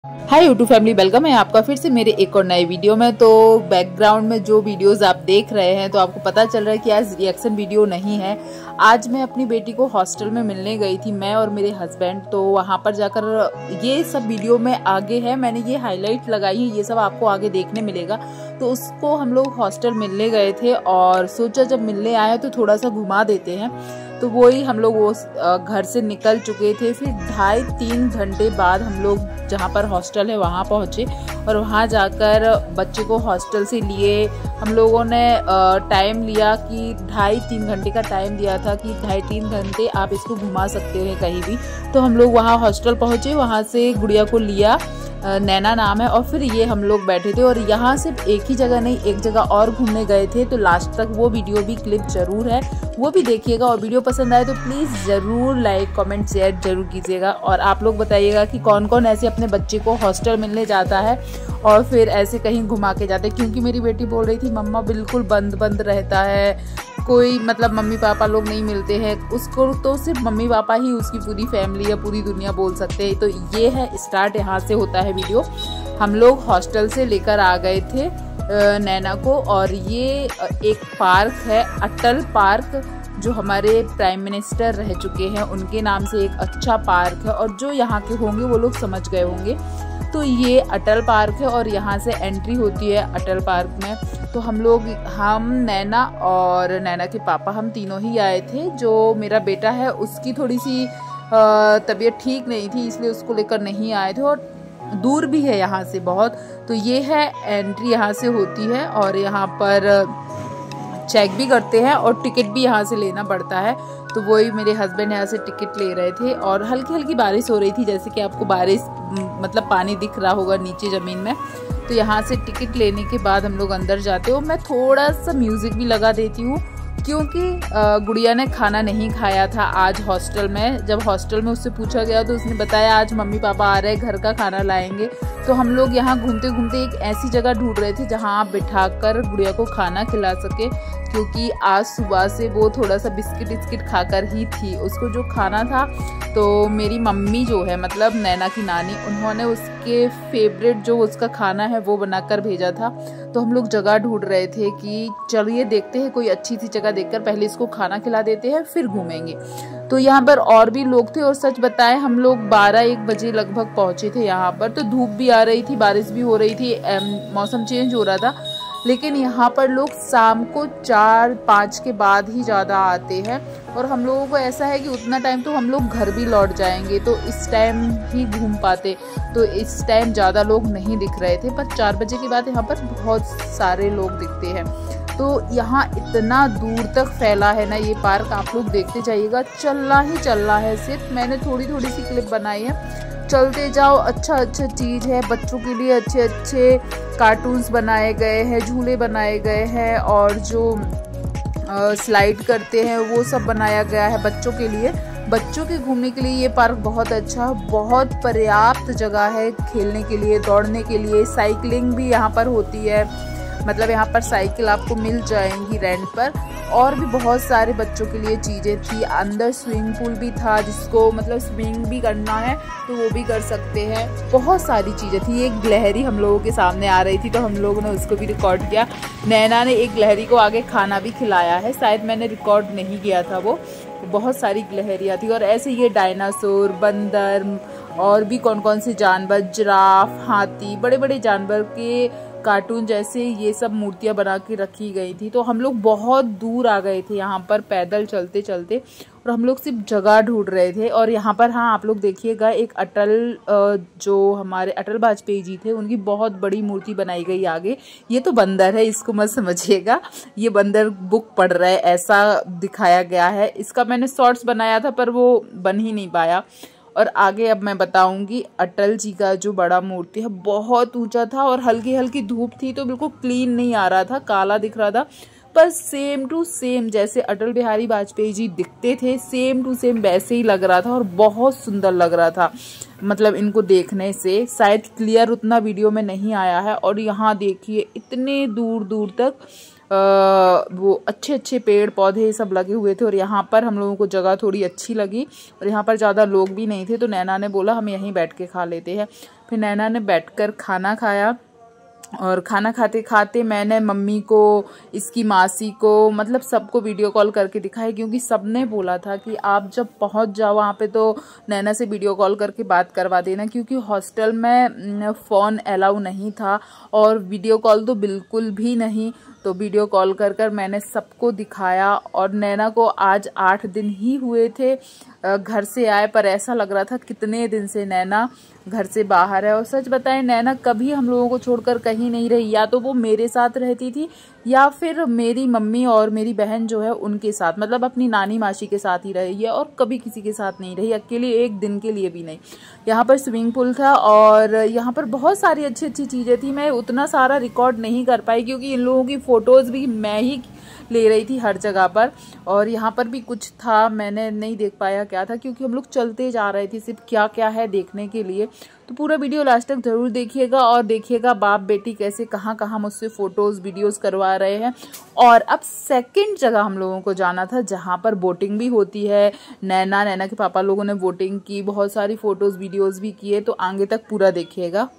Hi YouTube family, welcome है आपका फिर से मेरे एक और नए वीडियो में। तो बैकग्राउंड में जो वीडियोस आप देख रहे हैं तो आपको पता चल रहा है कि आज रिएक्शन वीडियो नहीं है। आज मैं अपनी बेटी को हॉस्टल में मिलने गई थी, मैं और मेरे हस्बैंड। तो वहां पर जाकर ये सब वीडियो में आगे है, मैंने ये हाईलाइट लगाई है, ये सब आपको आगे देखने मिलेगा। तो उसको हम लोग हॉस्टल मिलने गए थे और सोचा जब मिलने आए तो थोड़ा सा घुमा देते हैं। तो वही हम लोग वो घर से निकल चुके थे। फिर 2.5-3 घंटे बाद हम लोग जहाँ पर हॉस्टल है वहाँ पहुँचे और वहाँ जाकर बच्चे को हॉस्टल से लिए। हम लोगों ने टाइम लिया कि 2.5-3 घंटे का टाइम दिया था कि 2.5-3 घंटे आप इसको घुमा सकते हैं कहीं भी। तो हम लोग वहाँ हॉस्टल पहुँचे, वहाँ से गुड़िया को लिया, नैना नाम है, और फिर ये हम लोग बैठे थे। और यहाँ सिर्फ एक ही जगह नहीं, एक जगह और घूमने गए थे। तो लास्ट तक वो वीडियो भी क्लिप जरूर है, वो भी देखिएगा। और वीडियो पसंद आए तो प्लीज़ ज़रूर लाइक कमेंट शेयर जरूर कीजिएगा। और आप लोग बताइएगा कि कौन कौन ऐसे अपने बच्चे को हॉस्टल मिलने जाता है और फिर ऐसे कहीं घुमा के जाते हैं। क्योंकि मेरी बेटी बोल रही थी मम्मा बिल्कुल बंद बंद रहता है, कोई मतलब मम्मी पापा लोग नहीं मिलते हैं उसको, तो सिर्फ मम्मी पापा ही उसकी पूरी फैमिली या पूरी दुनिया बोल सकते हैं। तो ये है स्टार्ट, यहाँ से होता है वीडियो। हम लोग हॉस्टल से लेकर आ गए थे नैना को, और ये एक पार्क है, अटल पार्क, जो हमारे प्राइम मिनिस्टर रह चुके हैं उनके नाम से एक अच्छा पार्क है। और जो यहाँ के होंगे वो लोग समझ गए होंगे। तो ये अटल पार्क है और यहाँ से एंट्री होती है अटल पार्क में। तो हम नैना और नैना के पापा, हम तीनों ही आए थे। जो मेरा बेटा है उसकी थोड़ी सी तबीयत ठीक नहीं थी, इसलिए उसको लेकर नहीं आए थे, और दूर भी है यहाँ से बहुत। तो ये है एंट्री, यहाँ से होती है और यहाँ पर चेक भी करते हैं और टिकट भी यहाँ से लेना पड़ता है। तो वही मेरे हस्बैंड यहाँ से टिकट ले रहे थे और हल्की हल्की बारिश हो रही थी, जैसे कि आपको बारिश मतलब पानी दिख रहा होगा नीचे ज़मीन में। तो यहाँ से टिकट लेने के बाद हम लोग अंदर जाते हो। मैं थोड़ा सा म्यूज़िक भी लगा देती हूँ क्योंकि गुड़िया ने खाना नहीं खाया था आज हॉस्टल में। जब हॉस्टल में उससे पूछा गया तो उसने बताया आज मम्मी पापा आ रहे हैं, घर का खाना लाएंगे। तो हम लोग यहाँ घूमते घूमते एक ऐसी जगह ढूंढ रहे थे जहाँ आप बिठाकर गुड़िया को खाना खिला सके, क्योंकि आज सुबह से वो थोड़ा सा बिस्किट खाकर ही थी, उसको जो खाना था। तो मेरी मम्मी जो है मतलब नैना की नानी, उन्होंने उसके फेवरेट जो उसका खाना है वो बनाकर भेजा था। तो हम लोग जगह ढूंढ रहे थे कि चलिए देखते हैं कोई अच्छी सी जगह देखकर पहले इसको खाना खिला देते हैं फिर घूमेंगे। तो यहाँ पर और भी लोग थे और सच बताएं हम लोग 12-1 बजे लगभग पहुंचे थे यहाँ पर। तो धूप भी आ रही थी, बारिश भी हो रही थी, मौसम चेंज हो रहा था। लेकिन यहाँ पर लोग शाम को 4-5 के बाद ही ज़्यादा आते हैं। और हम लोगों को ऐसा है कि उतना टाइम तो हम लोग घर भी लौट जाएंगे, तो इस टाइम ही घूम पाते। तो इस टाइम ज़्यादा लोग नहीं दिख रहे थे, पर 4 बजे के बाद यहाँ पर बहुत सारे लोग दिखते हैं। तो यहाँ इतना दूर तक फैला है ना ये पार्क, आप लोग देखते जाइएगा, चलना ही चलना है सिर्फ। मैंने थोड़ी सी क्लिप बनाई है, चलते जाओ, अच्छा चीज़ है। बच्चों के लिए अच्छे कार्टून्स बनाए गए हैं, झूले बनाए गए हैं, और जो स्लाइड करते हैं वो सब बनाया गया है बच्चों के लिए। बच्चों के घूमने के लिए ये पार्क बहुत अच्छा, बहुत पर्याप्त जगह है खेलने के लिए, दौड़ने के लिए। साइकिलिंग भी यहाँ पर होती है, मतलब यहाँ पर साइकिल आपको मिल जाएंगी रेंट पर। और भी बहुत सारे बच्चों के लिए चीज़ें थी। अंदर स्विमिंग पूल भी था, जिसको मतलब स्विमिंग भी करना है तो वो भी कर सकते हैं। बहुत सारी चीज़ें थी। एक गिलहरी हम लोगों के सामने आ रही थी तो हम लोगों ने उसको भी रिकॉर्ड किया। नैना ने एक गिलहरी को आगे खाना भी खिलाया है, शायद मैंने रिकॉर्ड नहीं किया था वो। बहुत सारी गिलहरियाँ थी और ऐसे ये डायनासोर, बंदर और भी कौन कौन से जानवर, जिराफ, हाथी, बड़े बड़े जानवर के कार्टून जैसे ये सब मूर्तियां बना के रखी गई थी। तो हम लोग बहुत दूर आ गए थे यहाँ पर पैदल चलते चलते, और हम लोग सिर्फ जगह ढूंढ रहे थे। और यहाँ पर हाँ आप लोग देखिएगा, एक जो हमारे अटल वाजपेयी जी थे उनकी बहुत बड़ी मूर्ति बनाई गई आगे। ये तो बंदर है, इसको मत समझिएगा, ये बंदर बुक पढ़ रहा है ऐसा दिखाया गया है। इसका मैंने शॉर्ट्स बनाया था पर वो बन ही नहीं पाया। और आगे अब मैं बताऊंगी, अटल जी का जो बड़ा मूर्ति है बहुत ऊंचा था और हल्की हल्की धूप थी तो बिल्कुल क्लीन नहीं आ रहा था, काला दिख रहा था। पर सेम टू सेम जैसे अटल बिहारी वाजपेयी जी दिखते थे, सेम टू सेम वैसे ही लग रहा था और बहुत सुंदर लग रहा था। मतलब इनको देखने से शायद क्लियर उतना वीडियो में नहीं आया है। और यहाँ देखिए इतने दूर दूर तक वो अच्छे पेड़ पौधे सब लगे हुए थे। और यहाँ पर हम लोगों को जगह थोड़ी अच्छी लगी और यहाँ पर ज़्यादा लोग भी नहीं थे, तो नैना ने बोला हम यहीं बैठ के खा लेते हैं। फिर नैना ने बैठकर खाना खाया और खाना खाते खाते मैंने मम्मी को, इसकी मासी को, मतलब सबको वीडियो कॉल करके दिखाया, क्योंकि सबने बोला था कि आप जब पहुंच जाओ वहाँ पे तो नैना से वीडियो कॉल करके बात करवा देना, क्योंकि हॉस्टल में फ़ोन अलाउ नहीं था और वीडियो कॉल तो बिल्कुल भी नहीं। तो वीडियो कॉल कर कर मैंने सबको दिखाया। और नैना को आज 8 दिन ही हुए थे घर से आए, पर ऐसा लग रहा था कितने दिन से नैना घर से बाहर है। और सच बताएं, नैना कभी हम लोगों को छोड़कर कहीं नहीं रही, या तो वो मेरे साथ रहती थी या फिर मेरी मम्मी और मेरी बहन जो है उनके साथ, मतलब अपनी नानी मासी के साथ ही रही है, और कभी किसी के साथ नहीं रही, अकेले एक दिन के लिए भी नहीं। यहाँ पर स्विमिंग पूल था और यहाँ पर बहुत सारी अच्छी अच्छी चीज़ें थी। मैं उतना सारा रिकॉर्ड नहीं कर पाई क्योंकि इन लोगों की फ़ोटोज़ भी मैं ही ले रही थी हर जगह पर। और यहाँ पर भी कुछ था, मैंने नहीं देख पाया क्या था, क्योंकि हम लोग चलते जा रहे थे सिर्फ क्या क्या है देखने के लिए। तो पूरा वीडियो लास्ट तक जरूर देखिएगा और देखिएगा बाप बेटी कैसे कहाँ कहाँ मुझसे फ़ोटोज़ वीडियोज़ करवा रहे हैं। और अब सेकंड जगह हम लोगों को जाना था जहाँ पर बोटिंग भी होती है। नैना के पापा लोगों ने बोटिंग की, बहुत सारी फ़ोटोज़ वीडियोज़ भी किए, तो आगे तक पूरा देखिएगा।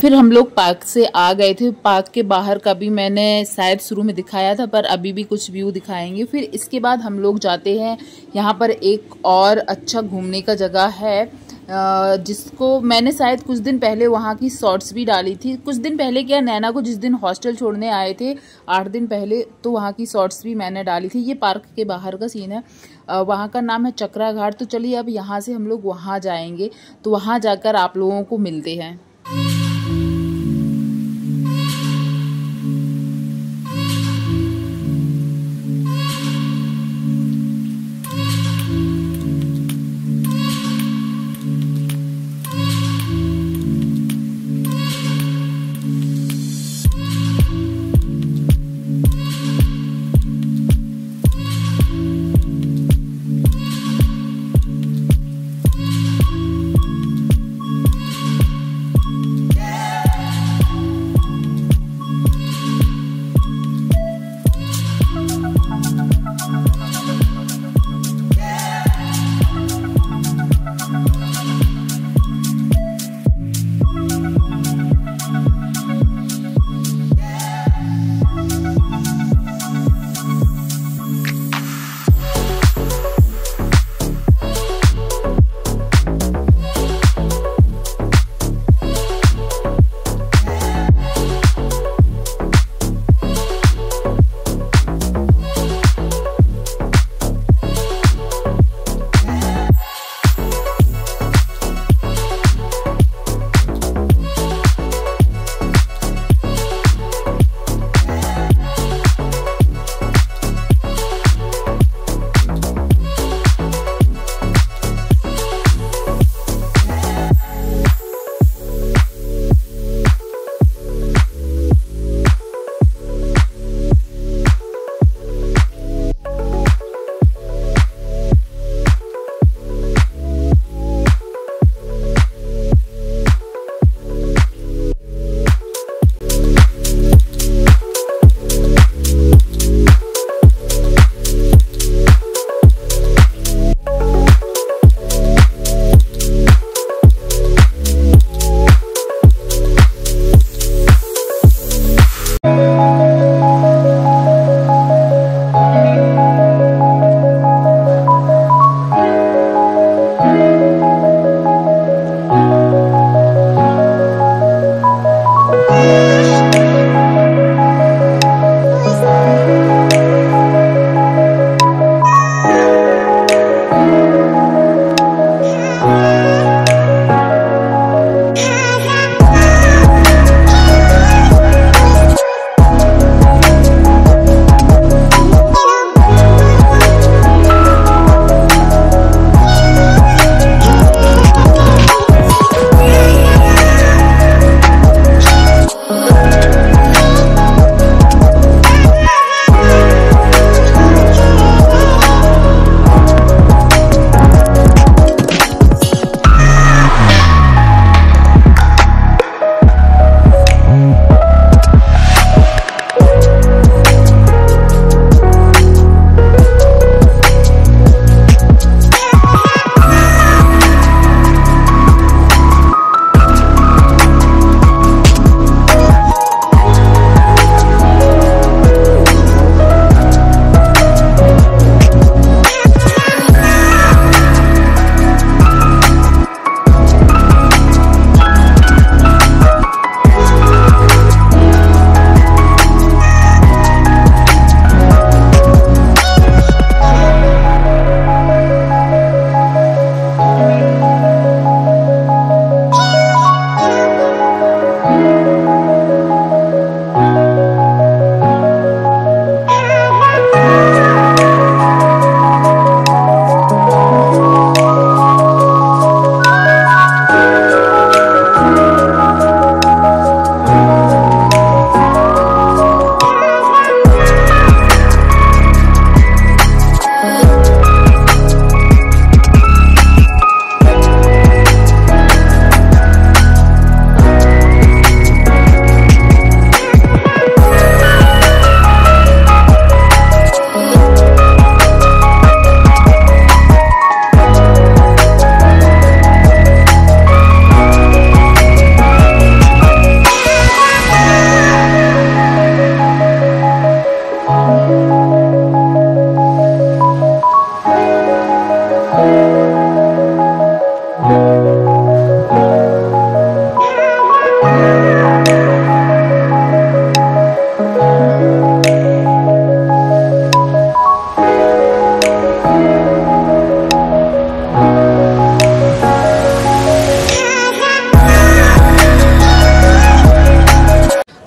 फिर हम लोग पार्क से आ गए थे। पार्क के बाहर का भी मैंने शायद शुरू में दिखाया था, पर अभी भी कुछ व्यू दिखाएंगे। फिर इसके बाद हम लोग जाते हैं, यहाँ पर एक और अच्छा घूमने का जगह है जिसको मैंने शायद कुछ दिन पहले वहाँ की शॉर्ट्स भी डाली थी। कुछ दिन पहले क्या, नैना को जिस दिन हॉस्टल छोड़ने आए थे 8 दिन पहले, तो वहाँ की शॉर्ट्स भी मैंने डाली थी। ये पार्क के बाहर का सीन है, वहाँ का नाम है चक्रा घाट। तो चलिए अब यहाँ से हम लोग वहाँ जाएंगे, तो वहाँ जाकर आप लोगों को मिलते हैं।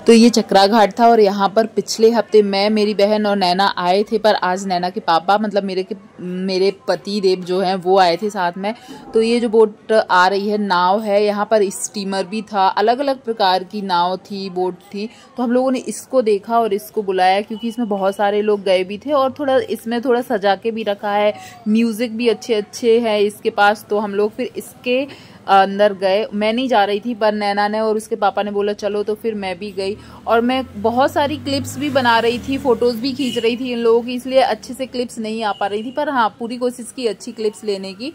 तो ये चक्रा घाट था और यहाँ पर पिछले हफ्ते मैं, मेरी बहन और नैना आए थे, पर आज नैना के पापा मतलब मेरे पति देव जो हैं वो आए थे साथ में। तो ये जो बोट आ रही है, नाव है, यहाँ पर स्टीमर भी था, अलग अलग प्रकार की नाव थी, बोट थी। तो हम लोगों ने इसको देखा और इसको बुलाया क्योंकि इसमें बहुत सारे लोग गए भी थे और इसमें थोड़ा सजा के भी रखा है, म्यूज़िक भी अच्छे अच्छे है इसके पास। तो हम लोग फिर इसके अंदर गए। मैं नहीं जा रही थी पर नैना ने और उसके पापा ने बोला चलो, तो फिर मैं भी गई और मैं बहुत सारी क्लिप्स भी बना रही थी, फोटोज़ भी खींच रही थी इन लोगों की, इसलिए अच्छे से क्लिप्स नहीं आ पा रही थी, पर हाँ पूरी कोशिश की अच्छी क्लिप्स लेने की।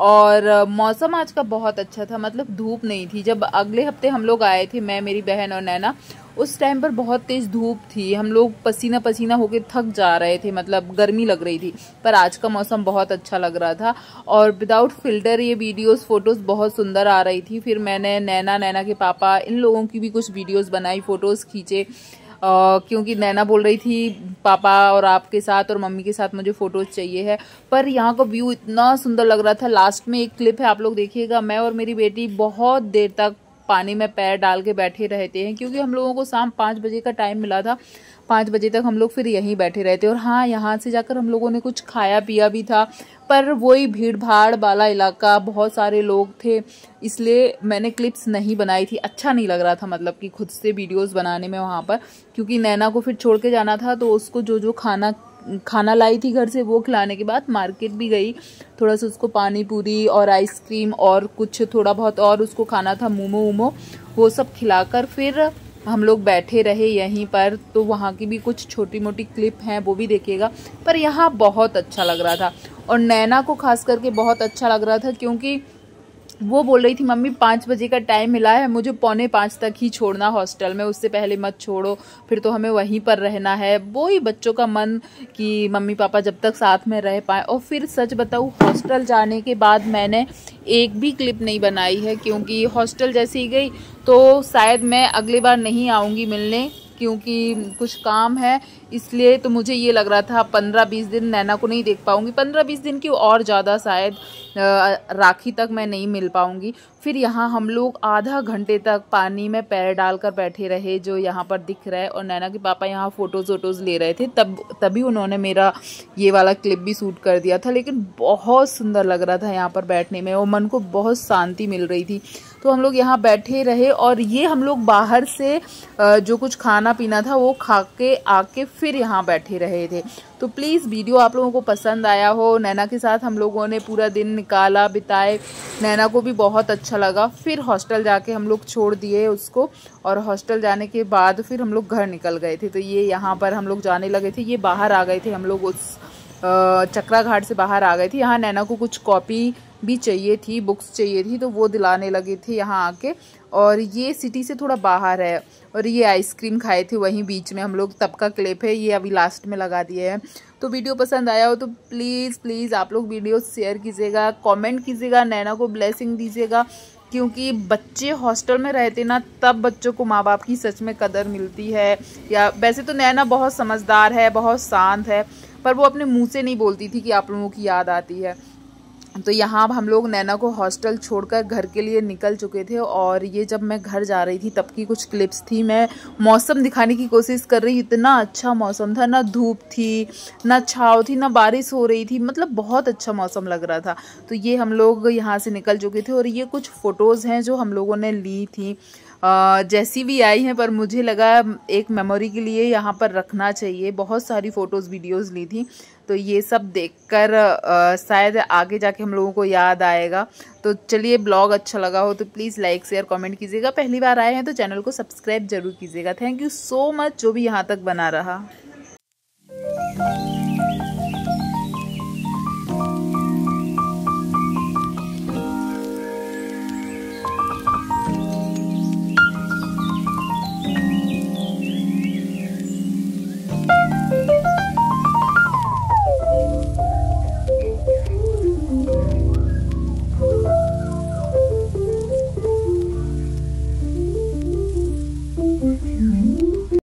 और मौसम आज का बहुत अच्छा था, मतलब धूप नहीं थी। जब अगले हफ्ते हम लोग आए थे, मैं, मेरी बहन और नैना, उस टाइम पर बहुत तेज़ धूप थी, हम लोग पसीना पसीना होके थक जा रहे थे, मतलब गर्मी लग रही थी। पर आज का मौसम बहुत अच्छा लग रहा था और विदाउट फिल्टर ये वीडियोस फोटोज़ बहुत सुंदर आ रही थी। फिर मैंने नैना के पापा, इन लोगों की भी कुछ वीडियोस बनाई, फ़ोटोज़ खींचे, क्योंकि नैना बोल रही थी पापा और आपके साथ और मम्मी के साथ मुझे फ़ोटोज़ चाहिए है। पर यहाँ का व्यू इतना सुंदर लग रहा था। लास्ट में एक क्लिप है, आप लोग देखिएगा, मैं और मेरी बेटी बहुत देर तक पानी में पैर डाल के बैठे रहते हैं क्योंकि हम लोगों को शाम 5 बजे का टाइम मिला था। 5 बजे तक हम लोग फिर यहीं बैठे रहते और हाँ, यहाँ से जाकर हम लोगों ने कुछ खाया पिया भी था, पर वही भीड़ भाड़ वाला इलाका, बहुत सारे लोग थे, इसलिए मैंने क्लिप्स नहीं बनाई थी। अच्छा नहीं लग रहा था मतलब कि खुद से वीडियोस बनाने में वहाँ पर, क्योंकि नैना को फिर छोड़ के जाना था। तो उसको जो खाना लाई थी घर से वो खिलाने के बाद मार्केट भी गई, थोड़ा सा उसको पानी पूरी और आइसक्रीम और कुछ थोड़ा बहुत और उसको खाना था, मोमो वोमो, वो सब खिलाकर फिर हम लोग बैठे रहे यहीं पर। तो वहाँ की भी कुछ छोटी मोटी क्लिप हैं, वो भी देखिएगा। पर यहाँ बहुत अच्छा लग रहा था और नैना को खास करके बहुत अच्छा लग रहा था क्योंकि वो बोल रही थी मम्मी 5 बजे का टाइम मिला है, मुझे 4:45 तक ही छोड़ना हॉस्टल में, उससे पहले मत छोड़ो, फिर तो हमें वहीं पर रहना है। वो ही बच्चों का मन कि मम्मी पापा जब तक साथ में रह पाए। और फिर सच बताऊँ, हॉस्टल जाने के बाद मैंने एक भी क्लिप नहीं बनाई है क्योंकि हॉस्टल जैसे ही गई तो शायद मैं अगली बार नहीं आऊँगी मिलने, क्योंकि कुछ काम है, इसलिए तो मुझे ये लग रहा था 15-20 दिन नैना को नहीं देख पाऊँगी, 15-20 दिन की और ज़्यादा, शायद राखी तक मैं नहीं मिल पाऊँगी। फिर यहाँ हम लोग आधा घंटे तक पानी में पैर डालकर बैठे रहे, जो यहाँ पर दिख रहा है। और नैना के पापा यहाँ फ़ोटोज़ ले रहे थे, तभी उन्होंने मेरा ये वाला क्लिप भी शूट कर दिया था। लेकिन बहुत सुंदर लग रहा था यहाँ पर बैठने में और मन को बहुत शांति मिल रही थी। तो हम लोग यहाँ बैठे रहे और ये हम लोग बाहर से जो कुछ खाना पीना था वो खा के आके फिर यहाँ बैठे रहे थे। तो प्लीज़ वीडियो आप लोगों को पसंद आया हो। नैना के साथ हम लोगों ने पूरा दिन निकाला, बिताए, नैना को भी बहुत अच्छा लगा। फिर हॉस्टल जाके हम लोग छोड़ दिए उसको और हॉस्टल जाने के बाद फिर हम लोग घर निकल गए थे। तो ये यहाँ पर हम लोग जाने लगे थे, ये बाहर आ गए थे हम लोग, उस चक्रा घाट से बाहर आ गए थे। यहाँ नैना को कुछ कॉपी भी चाहिए थी, बुक्स चाहिए थी, तो वो दिलाने लगे थे यहाँ आके। और ये सिटी से थोड़ा बाहर है और ये आइसक्रीम खाए थे वहीं बीच में हम लोग, तब का क्लिप है, ये अभी लास्ट में लगा दिए हैं। तो वीडियो पसंद आया हो तो प्लीज़ आप लोग वीडियो शेयर कीजिएगा, कमेंट कीजिएगा, नैना को ब्लेसिंग दीजिएगा, क्योंकि बच्चे हॉस्टल में रहते ना, तब बच्चों को माँ बाप की सच में कदर मिलती है। या वैसे तो नैना बहुत समझदार है, बहुत शांत है, पर वो अपने मुँह से नहीं बोलती थी कि आप लोगों की याद आती है। तो यहाँ हम लोग नैना को हॉस्टल छोड़कर घर के लिए निकल चुके थे। और ये जब मैं घर जा रही थी तब की कुछ क्लिप्स थी। मैं मौसम दिखाने की कोशिश कर रही, इतना अच्छा मौसम था, ना धूप थी, ना छाँव थी, ना बारिश हो रही थी, मतलब बहुत अच्छा मौसम लग रहा था। तो ये हम लोग यहाँ से निकल चुके थे और ये कुछ फ़ोटोज़ हैं जो हम लोगों ने ली थी, जैसी भी आई हैं, पर मुझे लगा एक मेमोरी के लिए यहाँ पर रखना चाहिए। बहुत सारी फ़ोटोज़ वीडियोज़ ली थी, तो ये सब देखकर शायद आगे जाके हम लोगों को याद आएगा। तो चलिए, ब्लॉग अच्छा लगा हो तो प्लीज़ लाइक शेयर कमेंट कीजिएगा। पहली बार आए हैं तो चैनल को सब्सक्राइब जरूर कीजिएगा। थैंक यू सो मच जो भी यहाँ तक बना रहा।